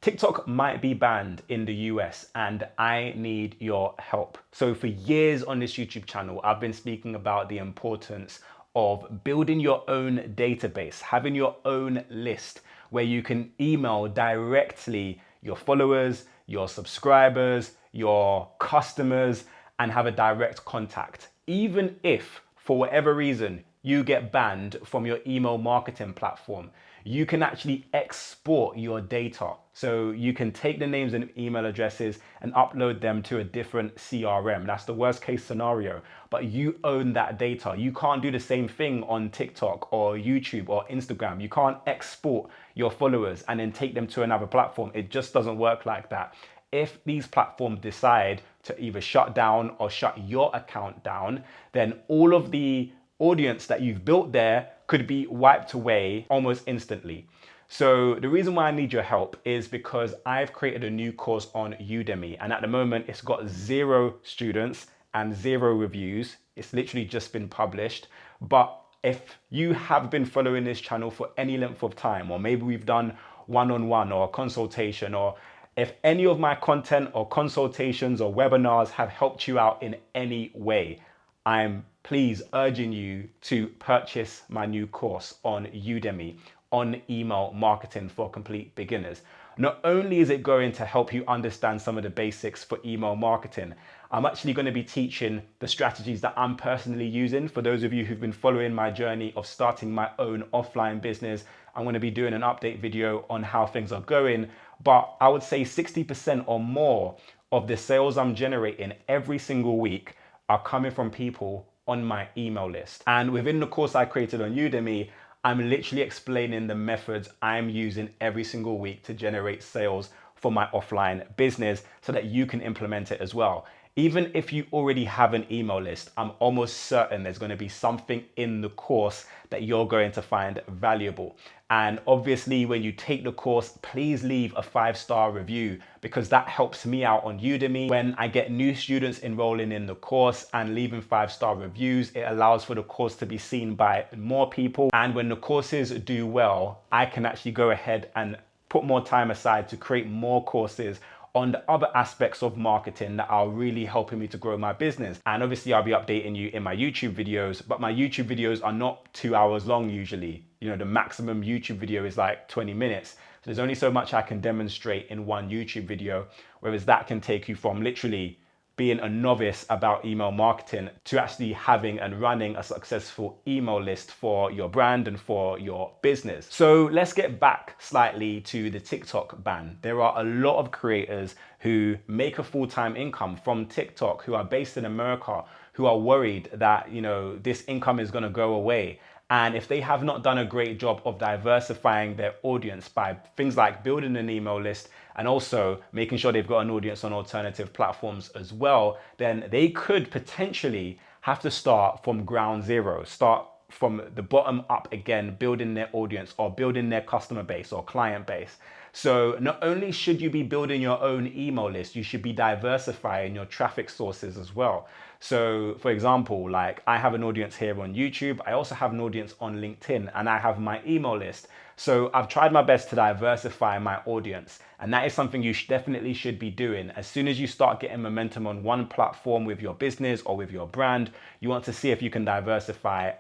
TikTok might be banned in the US and I need your help. So for years on this YouTube channel, I've been speaking about the importance of building your own database, having your own list where you can email directly your followers, your subscribers, your customers, and have a direct contact. Even if, for whatever reason, you get banned from your email marketing platform, you can actually export your data. So you can take the names and email addresses and upload them to a different CRM. That's the worst case scenario, but you own that data. You can't do the same thing on TikTok or YouTube or Instagram. You can't export your followers and then take them to another platform. It just doesn't work like that. If these platforms decide to either shut down or shut your account down, then all of the audience that you've built there could be wiped away almost instantly. So the reason why I need your help is because I've created a new course on Udemy, and at the moment it's got 0 students and 0 reviews. It's literally just been published. But if you have been following this channel for any length of time, or maybe we've done one-on-one or a consultation, or if any of my content or consultations or webinars have helped you out in any way, I'm please urging you to purchase my new course on Udemy on email marketing for complete beginners. Not only is it going to help you understand some of the basics for email marketing, I'm actually going to be teaching the strategies that I'm personally using. For those of you who've been following my journey of starting my own offline business, I'm going to be doing an update video on how things are going. But I would say 60% or more of the sales I'm generating every single week are coming from people on my email list. And within the course I created on Udemy, I'm literally explaining the methods I'm using every single week to generate sales for my offline business so that you can implement it as well. Even if you already have an email list, I'm almost certain there's going to be something in the course that you're going to find valuable. And obviously, when you take the course, please leave a 5-star review, because that helps me out on Udemy. When I get new students enrolling in the course and leaving 5-star reviews, it allows for the course to be seen by more people. And when the courses do well, I can actually go ahead and put more time aside to create more courses on the other aspects of marketing that are really helping me to grow my business. And obviously I'll be updating you in my YouTube videos, but my YouTube videos are not 2 hours long usually. You know, the maximum YouTube video is like 20 minutes. So there's only so much I can demonstrate in one YouTube video, whereas that can take you from literally being a novice about email marketing to actually having and running a successful email list for your brand and for your business. So let's get back slightly to the TikTok ban. There are a lot of creators who make a full-time income from TikTok, who are based in America, who are worried that, you know, this income is going to go away. And if they have not done a great job of diversifying their audience by things like building an email list and also making sure they've got an audience on alternative platforms as well, then they could potentially have to start from ground zero, start from the bottom up again, building their audience or building their customer base or client base. So not only should you be building your own email list, you should be diversifying your traffic sources as well. So for example, like I have an audience here on YouTube. I also have an audience on LinkedIn, and I have my email list. So I've tried my best to diversify my audience. And that is something you definitely should be doing. As soon as you start getting momentum on one platform with your business or with your brand, you want to see if you can diversify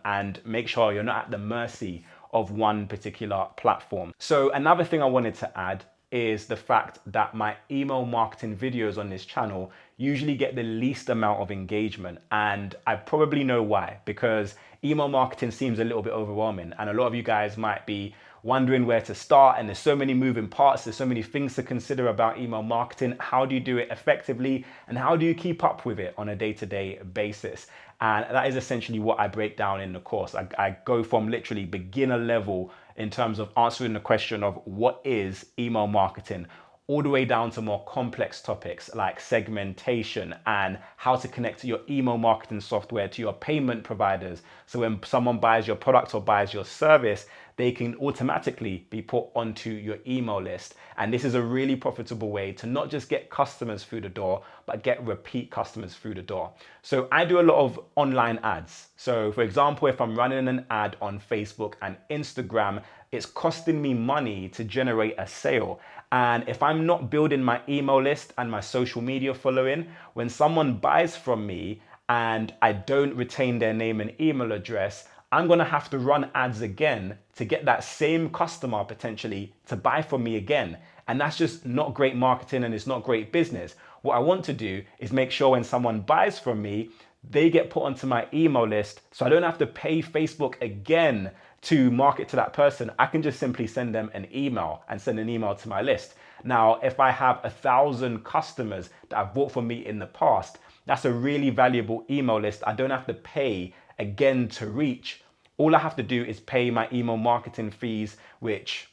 and make sure you're not at the mercy of one particular platform. So another thing I wanted to add is the fact that my email marketing videos on this channel usually get the least amount of engagement. And I probably know why, because email marketing seems a little bit overwhelming. And a lot of you guys might be wondering where to start, and there's so many moving parts, there's so many things to consider about email marketing. How do you do it effectively, and how do you keep up with it on a day-to-day basis? And that is essentially what I break down in the course. I go from literally beginner level in terms of answering the question of what is email marketing, all the way down to more complex topics like segmentation and how to connect to your email marketing software to your payment providers. So when someone buys your product or buys your service, they can automatically be put onto your email list. And this is a really profitable way to not just get customers through the door, but get repeat customers through the door. So I do a lot of online ads. So for example, if I'm running an ad on Facebook and Instagram, it's costing me money to generate a sale. And if I'm not building my email list and my social media following, when someone buys from me and I don't retain their name and email address, I'm gonna have to run ads again to get that same customer potentially to buy from me again. And that's just not great marketing and it's not great business. What I want to do is make sure when someone buys from me, they get put onto my email list so I don't have to pay Facebook again to market to that person. I can just simply send them an email and send an email to my list. Now, if I have 1,000 customers that have bought from me in the past, that's a really valuable email list I don't have to pay again to reach. All I have to do is pay my email marketing fees, which,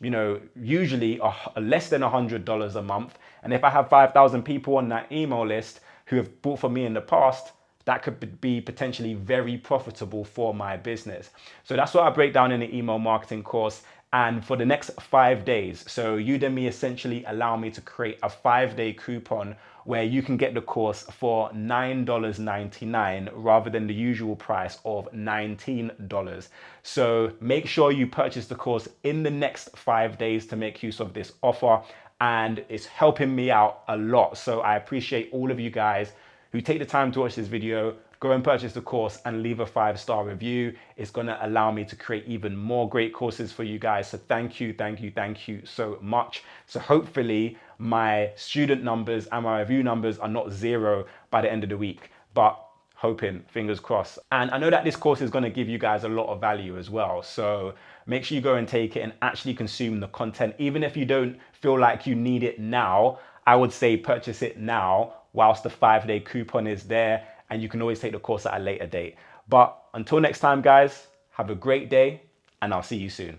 usually are less than $100 a month. And if I have 5,000 people on that email list who have bought from me in the past, that could be potentially very profitable for my business. So that's what I break down in the email marketing course. And for the next 5 days, so Udemy essentially allow me to create a 5-day coupon where you can get the course for $9.99 rather than the usual price of $19. So make sure you purchase the course in the next 5 days to make use of this offer. And it's helping me out a lot. So I appreciate all of you guys who take the time to watch this video. Go and purchase the course and leave a 5-star review. It's gonna allow me to create even more great courses for you guys. So thank you so much. So hopefully my student numbers and my review numbers are not 0 by the end of the week, but hoping, fingers crossed. And I know that this course is gonna give you guys a lot of value as well. So make sure you go and take it and actually consume the content. Even if you don't feel like you need it now, I would say purchase it now whilst the 5-day coupon is there, and you can always take the course at a later date. But until next time, guys, have a great day, and I'll see you soon.